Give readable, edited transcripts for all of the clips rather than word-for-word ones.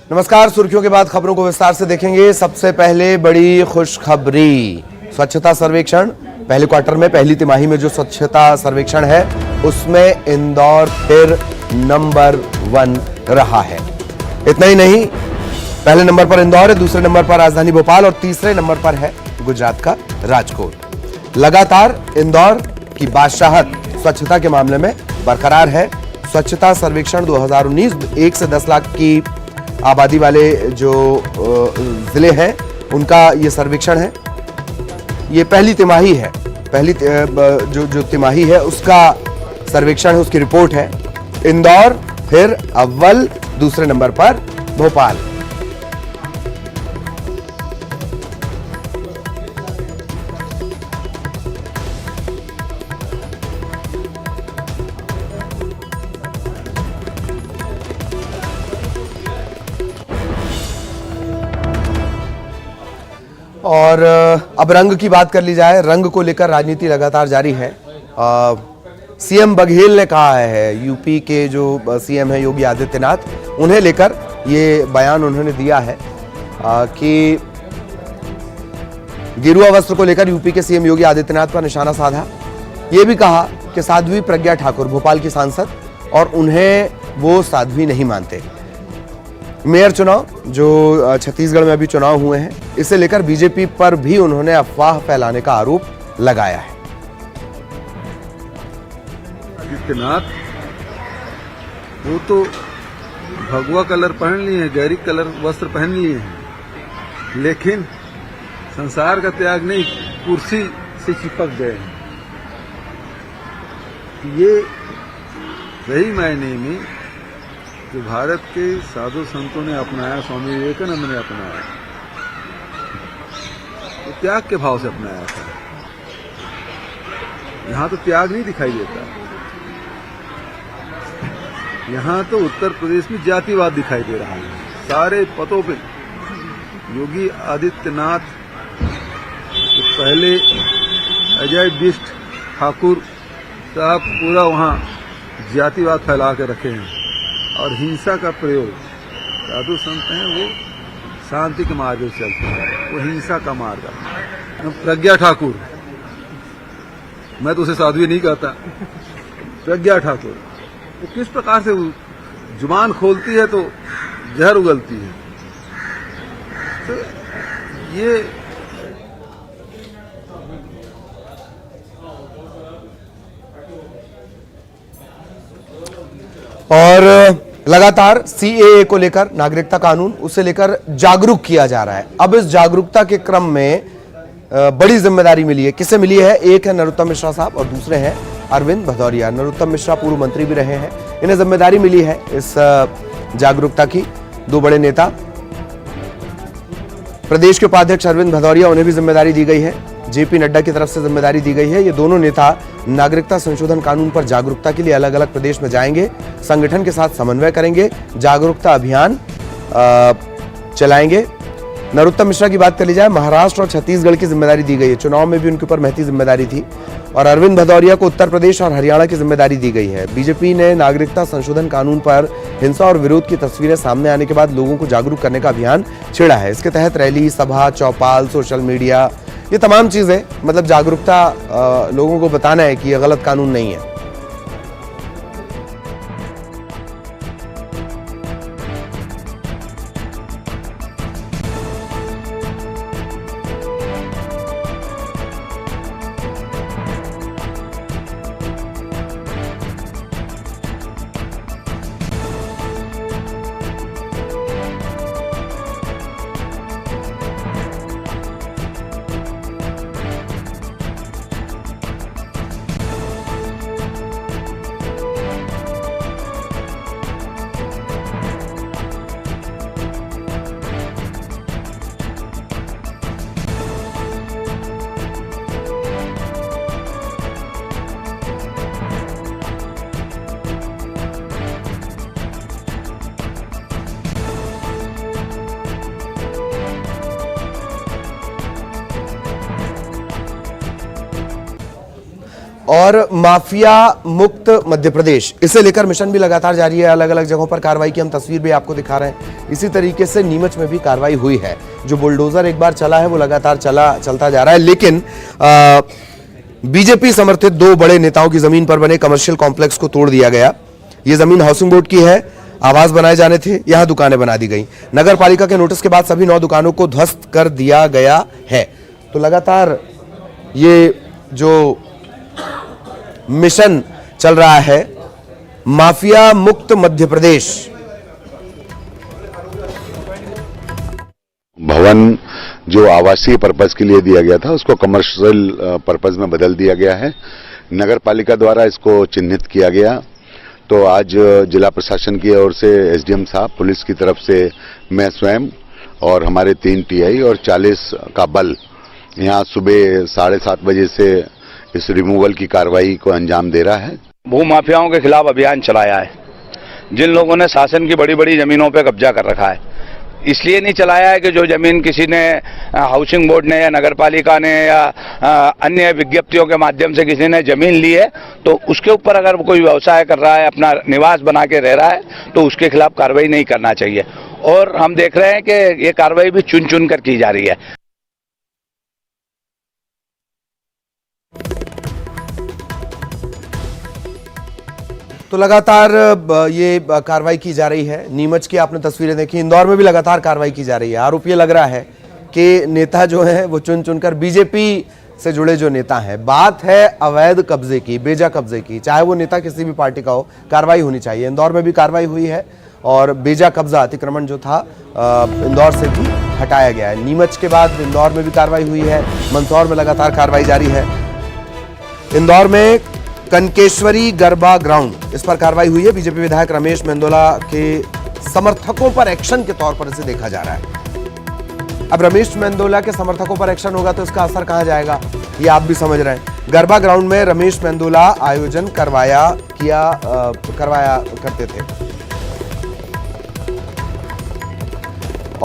नमस्कार। सुर्खियों के बाद खबरों को विस्तार से देखेंगे। सबसे पहले बड़ी खुशखबरी, स्वच्छता सर्वेक्षण। पहले क्वार्टर में, पहली तिमाही में जो स्वच्छता सर्वेक्षण है उसमें इंदौर फिर नंबर 1 रहा है। इतना ही नहीं, पहले नंबर पर इंदौर है, दूसरे नंबर पर राजधानी भोपाल और तीसरे नंबर पर है गुजरात का राजकोट। लगातार इंदौर की बादशाहत स्वच्छता के मामले में बरकरार है। स्वच्छता सर्वेक्षण 2019 1 से 10 लाख की आबादी वाले जो जिले हैं उनका ये सर्वेक्षण है। ये पहली तिमाही है, पहली जो तिमाही है उसका सर्वेक्षण है, उसकी रिपोर्ट है। इंदौर फिर अव्वल, दूसरे नंबर पर भोपाल। और अब रंग की बात कर ली जाए। रंग को लेकर राजनीति लगातार जारी है। सीएम बघेल ने कहा है, यूपी के जो सीएम है योगी आदित्यनाथ, उन्हें लेकर ये बयान उन्होंने दिया है कि गेरुआ वस्त्र को लेकर यूपी के सीएम योगी आदित्यनाथ पर निशाना साधा। ये भी कहा कि साध्वी प्रज्ञा ठाकुर भोपाल की सांसद, और उन्हें वो साध्वी नहीं मानते। मेयर चुनाव जो छत्तीसगढ़ में अभी चुनाव हुए हैं, इसे लेकर बीजेपी पर भी उन्होंने अफवाह फैलाने का आरोप लगाया है। आदित्यनाथ वो तो भगवा कलर पहन लिए हैं, गहरी कलर वस्त्र पहन लिए हैं, लेकिन संसार का त्याग नहीं, कुर्सी से चिपक गए हैं। ये सही मायने में जो भारत के साधु संतों ने अपनाया, स्वामी विवेकानंद ने अपनाया, तो त्याग के भाव से अपनाया था। यहां तो त्याग नहीं दिखाई देता, यहां तो उत्तर प्रदेश में जातिवाद दिखाई दे रहा है। सारे पदों पे योगी आदित्यनाथ तो पहले अजय बिष्ट ठाकुर साहब पूरा वहां जातिवाद फैला के रखे हैं, और हिंसा का प्रयोग, साधु संत हैं वो शांति के मार्ग से चलते हैं, वो हिंसा का मार्ग। प्रज्ञा ठाकुर, मैं तो उसे साध्वी नहीं कहता, प्रज्ञा ठाकुर वो किस प्रकार से जुबान खोलती है तो जहर उगलती है। तो ये और लगातार सीएए को लेकर, नागरिकता कानून, उसे लेकर जागरूक किया जा रहा है। अब इस जागरूकता के क्रम में बड़ी जिम्मेदारी मिली है। किसे मिली है? एक है नरोत्तम मिश्रा साहब और दूसरे हैं अरविंद भदौरिया। नरोत्तम मिश्रा पूर्व मंत्री भी रहे हैं, इन्हें जिम्मेदारी मिली है इस जागरूकता की। दो बड़े नेता, प्रदेश के उपाध्यक्ष अरविंद भदौरिया, उन्हें भी जिम्मेदारी दी गई है। जेपी नड्डा की तरफ से जिम्मेदारी दी गई है। ये दोनों नेता नागरिकता संशोधन कानून पर जागरूकता के लिए अलग अलग प्रदेश में जाएंगे, संगठन के साथ समन्वय करेंगे, जागरूकता अभियान चलाएंगे। नरोत्तम मिश्रा की बात कर ली जाए, महाराष्ट्र और छत्तीसगढ़ की जिम्मेदारी दी गई है। चुनाव में भी उनके ऊपर महती जिम्मेदारी थी। और अरविंद भदौरिया को उत्तर प्रदेश और हरियाणा की जिम्मेदारी दी गई है। बीजेपी ने नागरिकता संशोधन कानून पर हिंसा और विरोध की तस्वीरें सामने आने के बाद लोगों को जागरूक करने का अभियान छेड़ा है। इसके तहत रैली, सभा, चौपाल, सोशल मीडिया, ये तमाम चीजें, मतलब जागरूकता लोगों को बताना है कि यह गलत कानून नहीं है। और माफिया मुक्त मध्य प्रदेश, इसे लेकर मिशन भी लगातार जारी है। अलग अलग जगहों पर कार्रवाई की हम तस्वीर भी आपको दिखा रहे हैं। इसी तरीके से नीमच में भी कार्रवाई हुई है। जो बुलडोजर एक बार चला है वो लगातार चलता जा रहा है। लेकिन बीजेपी समर्थित दो बड़े नेताओं की जमीन पर बने कमर्शियल कॉम्प्लेक्स को तोड़ दिया गया। ये जमीन हाउसिंग बोर्ड की है, आवास बनाए जाने थे, यहां दुकानें बना दी गई। नगर पालिका के नोटिस के बाद सभी 9 दुकानों को ध्वस्त कर दिया गया है। तो लगातार ये जो मिशन चल रहा है माफिया मुक्त मध्य प्रदेश। भवन जो आवासीय पर्पज के लिए दिया गया था उसको कमर्शियल पर्पज में बदल दिया गया है। नगर पालिका द्वारा इसको चिन्हित किया गया। तो आज जिला प्रशासन की ओर से एसडीएम साहब, पुलिस की तरफ से मैं स्वयं और हमारे 3 टीआई और 40 का बल यहाँ सुबह 7:30 बजे से इस रिमूवल की कार्रवाई को अंजाम दे रहा है। भू माफियाओं के खिलाफ अभियान चलाया है। जिन लोगों ने शासन की बड़ी बड़ी जमीनों पर कब्जा कर रखा है, इसलिए नहीं चलाया है कि जो जमीन किसी ने हाउसिंग बोर्ड ने या नगर पालिका ने या अन्य विज्ञप्तियों के माध्यम से किसी ने जमीन ली है तो उसके ऊपर अगर कोई व्यवसाय कर रहा है, अपना निवास बना के रह रहा है, तो उसके खिलाफ कार्रवाई नहीं करना चाहिए। और हम देख रहे हैं कि ये कार्रवाई भी चुन चुन कर की जा रही है। तो लगातार ये कार्रवाई की जा रही है। नीमच की आपने तस्वीरें देखी, इंदौर में भी लगातार कार्रवाई की जा रही है। आरोप ये लग रहा है कि नेता जो है वो चुन चुनकर बीजेपी से जुड़े जो नेता हैं, बात है अवैध कब्जे की, बेजा कब्जे की, चाहे वो नेता किसी भी पार्टी का हो, कार्रवाई होनी चाहिए। इंदौर में भी कार्रवाई हुई है और बेजा कब्जा अतिक्रमण जो था इंदौर से भी हटाया गया है। नीमच के बाद इंदौर में भी कार्रवाई हुई है। मंदसौर में लगातार कार्रवाई जारी है। इंदौर में कनकेश्वरी गरबा ग्राउंड, इस पर कार्रवाई हुई है। बीजेपी विधायक रमेश मेंदोला के समर्थकों पर एक्शन के तौर पर इसे देखा जा रहा है। अब रमेश मेंदोला के समर्थकों पर एक्शन होगा तो इसका असर कहां जाएगा, ये आप भी समझ रहे हैं। गरबा ग्राउंड में रमेश मेंदोला आयोजन करवाया करते थे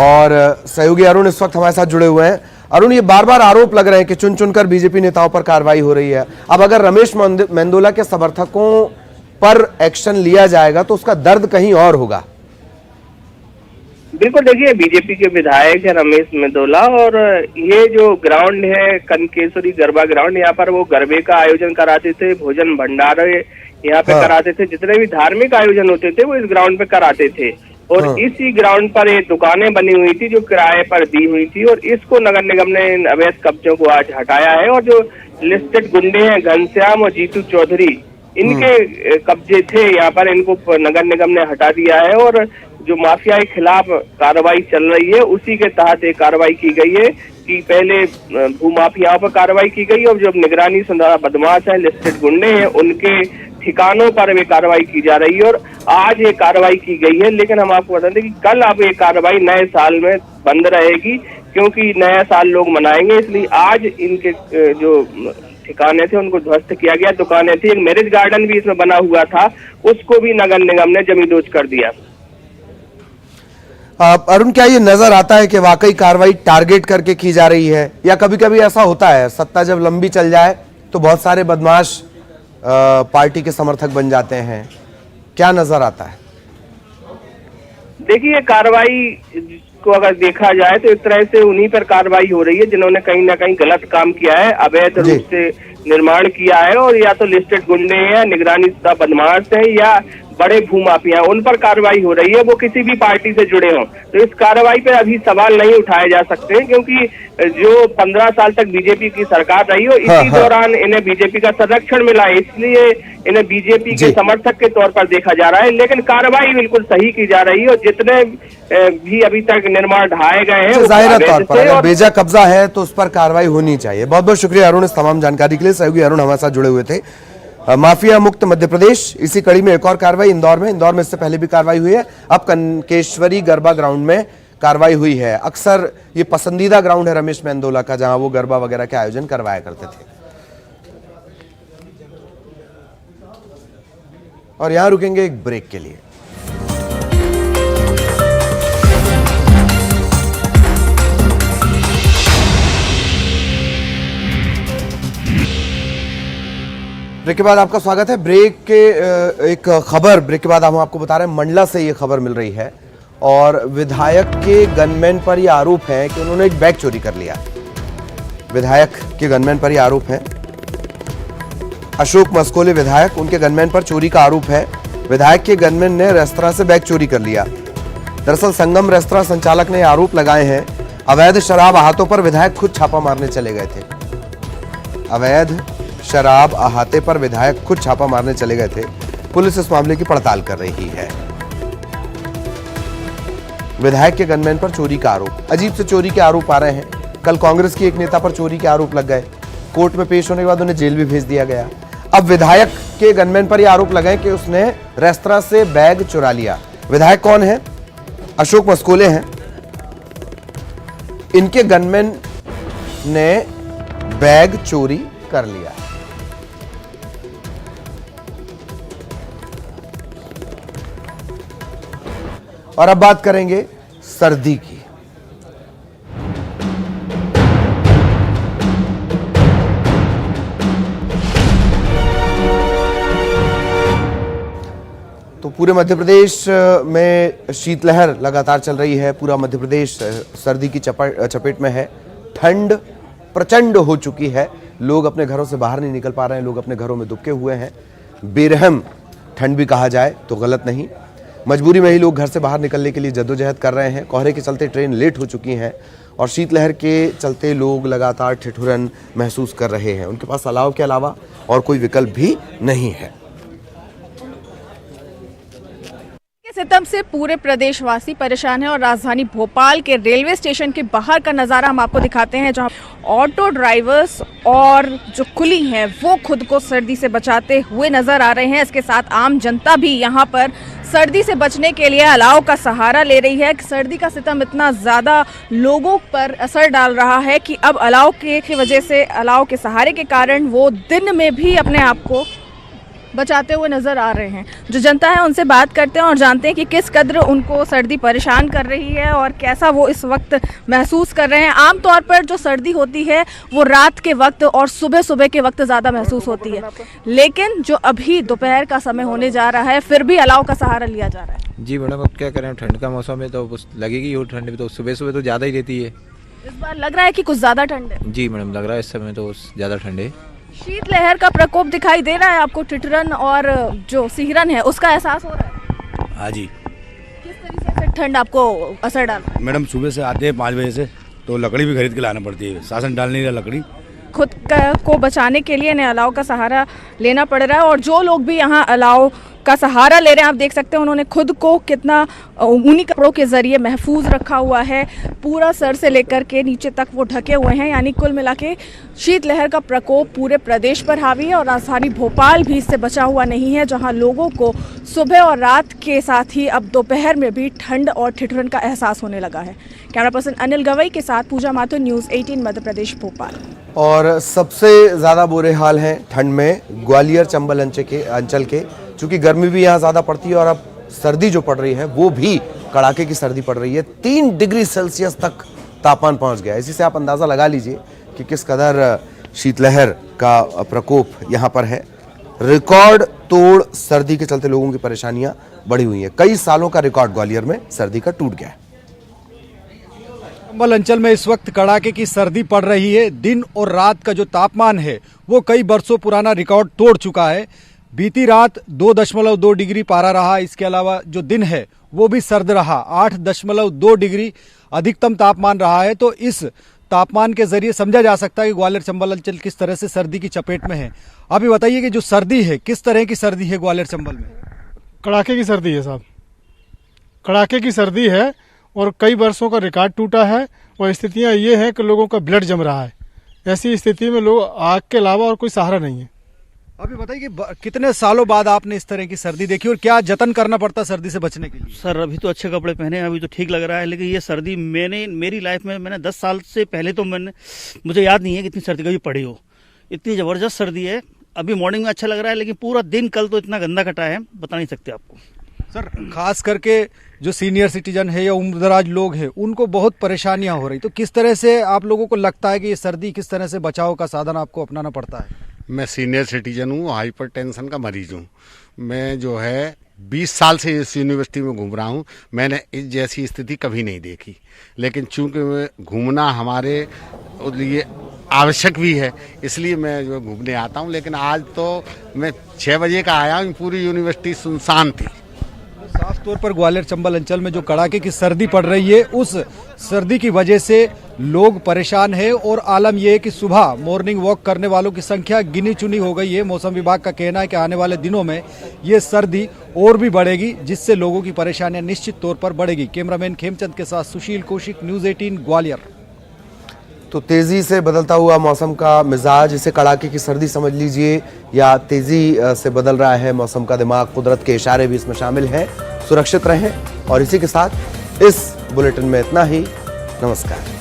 और सहयोगी अरुण इस वक्त हमारे साथ जुड़े हुए हैं। अरुण, ये बार बार आरोप लग रहे हैं कि चुन चुनकर बीजेपी नेताओं पर कार्रवाई हो रही है। अब अगर रमेश मेंदोला के समर्थकों पर एक्शन लिया जाएगा तो उसका दर्द कहीं और होगा। बिल्कुल, देखिए बीजेपी के विधायक है रमेश मेंदोला और ये जो ग्राउंड है कनकेश्वरी गरबा ग्राउंड, यहाँ पर वो गरबे का आयोजन कराते थे, भोजन भंडारे यहाँ पे कराते थे, जितने भी धार्मिक आयोजन होते थे वो इस ग्राउंड पे कराते थे। और इसी ग्राउंड पर ये दुकानें बनी हुई थी जो किराए पर दी हुई थी और इसको नगर निगम ने इन अवैध कब्जों को आज हटाया है। और जो लिस्टेड गुंडे हैं घनश्याम और जीतू चौधरी, इनके कब्जे थे यहाँ पर, इनको नगर निगम ने हटा दिया है। और जो माफिया के खिलाफ कार्रवाई चल रही है उसी के तहत एक कार्रवाई की गई है कि पहले भू माफियाओं पर कार्रवाई की गई और जो निगरानी संधारा बदमाश है, लिस्टेड गुंडे हैं, उनके ठिकानों पर भी कार्रवाई की जा रही है और आज ये कार्रवाई की गई है। लेकिन हम आपको बता दें कि कल अब ये कार्रवाई नए साल में बंद रहेगी क्योंकि नया साल लोग मनाएंगे, इसलिए आज इनके जो ठिकाने थे उनको ध्वस्त किया गया। दुकानें थी, एक मैरिज गार्डन भी इसमें बना हुआ था, उसको भी नगर निगम ने जमींदोज कर दिया। अरुण, क्या ये नजर आता है कि वाकई कार्रवाई टारगेट करके की जा रही है या कभी कभी ऐसा होता है सत्ता जब लंबी चल जाए तो बहुत सारे बदमाश पार्टी के समर्थक बन जाते हैं, क्या नजर आता है? देखिए, कार्रवाई को अगर देखा जाए तो एक तरह से उन्हीं पर कार्रवाई हो रही है जिन्होंने कहीं ना कहीं गलत काम किया है, अवैध रूप से निर्माण किया है और या तो लिस्टेड गुंडे हैं, निगरानी बदमाश हैं या बड़े भूमाफिया, उन पर कार्रवाई हो रही है, वो किसी भी पार्टी से जुड़े हों। तो इस कार्रवाई पे अभी सवाल नहीं उठाए जा सकते क्योंकि जो 15 साल तक बीजेपी की सरकार रही हो, इसी दौरान इन्हें बीजेपी का संरक्षण मिला है, इसलिए इन्हें बीजेपी के समर्थक के तौर पर देखा जा रहा है। लेकिन कार्रवाई बिल्कुल सही की जा रही है और जितने भी अभी तक निर्माण ढाए गए हैं, जाहिर तौर पर अगर बेजा कब्जा है तो उस पर कार्रवाई होनी चाहिए। बहुत बहुत शुक्रिया अरुण इस तमाम जानकारी के लिए। सहयोगी अरुण हमारे साथ जुड़े हुए थे। माफिया मुक्त मध्य प्रदेश, इसी कड़ी में एक और कार्रवाई इंदौर में इससे पहले भी कार्रवाई हुई है। अब कनकेश्वरी गरबा ग्राउंड में कार्रवाई हुई है। अक्सर ये पसंदीदा ग्राउंड है रमेश मेंदोला का, जहां वो गरबा वगैरह के आयोजन करवाया करते थे। और यहां रुकेंगे एक ब्रेक के लिए। ब्रेक के बाद आपका स्वागत है। ब्रेक के एक खबर ब्रेक के बाद हम आपको बता रहे हैं, मंडला से ये खबर मिल रही है और विधायक के गनमैन पर यह आरोप है कि उन्होंने एक बैग चोरी कर लिया। विधायक के गनमैन पर यह आरोप है, अशोक मस्कोले विधायक, उनके गनमैन पर चोरी का आरोप है। विधायक के गनमैन ने रेस्तरां से बैग चोरी कर लिया। दरअसल संगम रेस्तरां संचालक ने आरोप लगाए हैं, अवैध शराब अहातों पर विधायक खुद छापा मारने चले गए थे। अवैध शराब अहाते पर विधायक खुद छापा मारने चले गए थे। पुलिस इस मामले की पड़ताल कर रही है। विधायक के गनमैन पर चोरी का आरोप, अजीब से चोरी के आरोप आ रहे हैं। कल कांग्रेस की एक नेता पर चोरी के आरोप लग गए, कोर्ट में पेश होने के बाद उन्हें जेल भी भेज दिया गया। अब विधायक के गनमैन पर यह आरोप लगाए कि उसने रेस्तरां से बैग चुरा लिया। विधायक कौन है? अशोक मस्कोले हैं। इनके गनमैन ने बैग चोरी कर लिया। और अब बात करेंगे सर्दी की। तो पूरे मध्य प्रदेश में शीतलहर लगातार चल रही है। पूरा मध्य प्रदेश सर्दी की चपेट में है। ठंड प्रचंड हो चुकी है। लोग अपने घरों से बाहर नहीं निकल पा रहे हैं। लोग अपने घरों में दुबके हुए हैं। बेरहम ठंड भी कहा जाए तो गलत नहीं। मजबूरी में ही लोग घर से बाहर निकलने के लिए जद्दोजहद कर रहे हैं। कोहरे के चलते ट्रेन लेट हो चुकी हैं और शीतलहर के चलते लोग लगातार ठिठुरन महसूस कर रहे हैं। उनके पास अलाव के अलावा और कोई विकल्प भी नहीं है। सितम से पूरे प्रदेशवासी परेशान हैं और राजधानी भोपाल के रेलवे स्टेशन के बाहर का नज़ारा हम आपको दिखाते हैं, जहां ऑटो ड्राइवर्स और जो कुली हैं वो खुद को सर्दी से बचाते हुए नजर आ रहे हैं। इसके साथ आम जनता भी यहां पर सर्दी से बचने के लिए अलाव का सहारा ले रही है। सर्दी का सितम इतना ज़्यादा लोगों पर असर डाल रहा है कि अब अलाव की वजह से, अलाव के सहारे के कारण वो दिन में भी अपने आप को बचाते हुए नजर आ रहे हैं। जो जनता है उनसे बात करते हैं और जानते हैं कि किस कदर उनको सर्दी परेशान कर रही है और कैसा वो इस वक्त महसूस कर रहे हैं। आमतौर पर जो सर्दी होती है वो रात के वक्त और सुबह सुबह के वक्त ज़्यादा महसूस होती है, लेकिन जो अभी दोपहर का समय होने जा रहा है फिर भी अलाव का सहारा लिया जा रहा है। जी मैडम, अब क्या करें, ठंड का मौसम है तो लगेगी वो ठंड भी, तो सुबह सुबह तो ज़्यादा ही रहती है। इस बार लग रहा है कि कुछ ज़्यादा ठंड है। जी मैडम, लग रहा है इस समय तो ज़्यादा ठंड है। शीतलहर का प्रकोप दिखाई दे रहा है आपको? ठिठुरन और जो सिहरन है उसका एहसास हो रहा है? हाँ जी। किस तरीके से ठंड आपको असर डाल रहा है? मैडम सुबह से आते हैं 5 बजे से, तो लकड़ी भी खरीद के लाना पड़ती है। शासन डाल नहीं रहा लकड़ी। खुद को बचाने के लिए इन्हें अलाव का सहारा लेना पड़ रहा है और जो लोग भी यहाँ अलाव का सहारा ले रहे हैं आप देख सकते हैं उन्होंने खुद को कितना ऊनी कपड़ों के जरिए महफूज रखा हुआ है। पूरा सर से लेकर के नीचे तक वो ढके हुए हैं। यानी कुल मिला के शीतलहर का प्रकोप पूरे प्रदेश पर हावी है और राजधानी भोपाल भी इससे बचा हुआ नहीं है, जहां लोगों को सुबह और रात के साथ ही अब दोपहर में भी ठंड और ठिठुरन का एहसास होने लगा है। कैमरा पर्सन अनिल गवई के साथ पूजा माथुर, न्यूज़ 18 मध्य प्रदेश भोपाल। और सबसे ज़्यादा बुरे हाल हैं ठंड में ग्वालियर चंबल अंचल के, चूँकि गर्मी भी यहाँ ज़्यादा पड़ती है और अब सर्दी जो पड़ रही है वो भी कड़ाके की सर्दी पड़ रही है। 3 डिग्री सेल्सियस तक तापमान पहुँच गया। इसी से आप अंदाज़ा लगा लीजिए कि किस कदर शीतलहर का प्रकोप यहाँ पर है। रिकॉर्ड तोड़ सर्दी के चलते लोगों की परेशानियाँ बढ़ी हुई हैं। कई सालों का रिकॉर्ड ग्वालियर में सर्दी का टूट गया है। चंबल अंचल में इस वक्त कड़ाके की सर्दी पड़ रही है। दिन और रात का जो तापमान है वो कई बरसों पुराना रिकॉर्ड तोड़ चुका है। बीती रात 2.2 डिग्री पारा रहा। इसके अलावा जो दिन है वो भी सर्द रहा, 8.2 डिग्री अधिकतम तापमान रहा है। तो इस तापमान के जरिए समझा जा सकता है कि ग्वालियर चंबल अंचल किस तरह से सर्दी की चपेट में है। आप ये बताइए कि जो सर्दी है किस तरह की सर्दी है ग्वालियर चंबल में? कड़ाके की सर्दी है साहब, कड़ाके की सर्दी है और कई वर्षों का रिकॉर्ड टूटा है। और स्थितियां ये हैं कि लोगों का ब्लड जम रहा है। ऐसी स्थिति में लोग आग के अलावा और कोई सहारा नहीं है। अभी बताइए कि कितने सालों बाद आपने इस तरह की सर्दी देखी और क्या जतन करना पड़ता सर्दी से बचने के लिए? सर अभी तो अच्छे कपड़े पहने हैं, अभी तो ठीक लग रहा है, लेकिन ये सर्दी मेरी लाइफ में मैंने 10 साल से पहले तो मुझे याद नहीं है कि इतनी सर्दी कभी पड़ी हो। इतनी ज़बरदस्त सर्दी है। अभी मॉर्निंग में अच्छा लग रहा है, लेकिन पूरा दिन कल तो इतना गंदा कटा है, बता नहीं सकते आपको। सर खास करके जो सीनियर सिटीजन है या उम्रदराज लोग हैं उनको बहुत परेशानियां हो रही, तो किस तरह से आप लोगों को लगता है कि ये सर्दी किस तरह से बचाव का साधन आपको अपनाना पड़ता है? मैं सीनियर सिटीजन हूँ, हाइपरटेंशन का मरीज हूँ। मैं जो है 20 साल से इस यूनिवर्सिटी में घूम रहा हूँ। मैंने इस जैसी स्थिति कभी नहीं देखी, लेकिन चूंकि घूमना हमारे लिए आवश्यक भी है, इसलिए मैं जो घूमने आता हूँ। लेकिन आज तो मैं 6 बजे का आया हूँ, पूरी यूनिवर्सिटी सुनसान थी। साफ तौर पर ग्वालियर चंबल अंचल में जो कड़ाके की सर्दी पड़ रही है, उस सर्दी की वजह से लोग परेशान हैं और आलम यह है कि सुबह मॉर्निंग वॉक करने वालों की संख्या गिनी चुनी हो गई है। मौसम विभाग का कहना है कि आने वाले दिनों में ये सर्दी और भी बढ़ेगी, जिससे लोगों की परेशानियां निश्चित तौर पर बढ़ेगी। कैमरामैन खेमचंद के साथ सुशील कौशिक, न्यूज़ 18 ग्वालियर। तो तेजी से बदलता हुआ मौसम का मिजाज, इसे कड़ाके की सर्दी समझ लीजिए या तेजी से बदल रहा है मौसम का दिमाग, कुदरत के इशारे भी इसमें शामिल हैं। सुरक्षित रहें और इसी के साथ इस बुलेटिन में इतना ही। नमस्कार।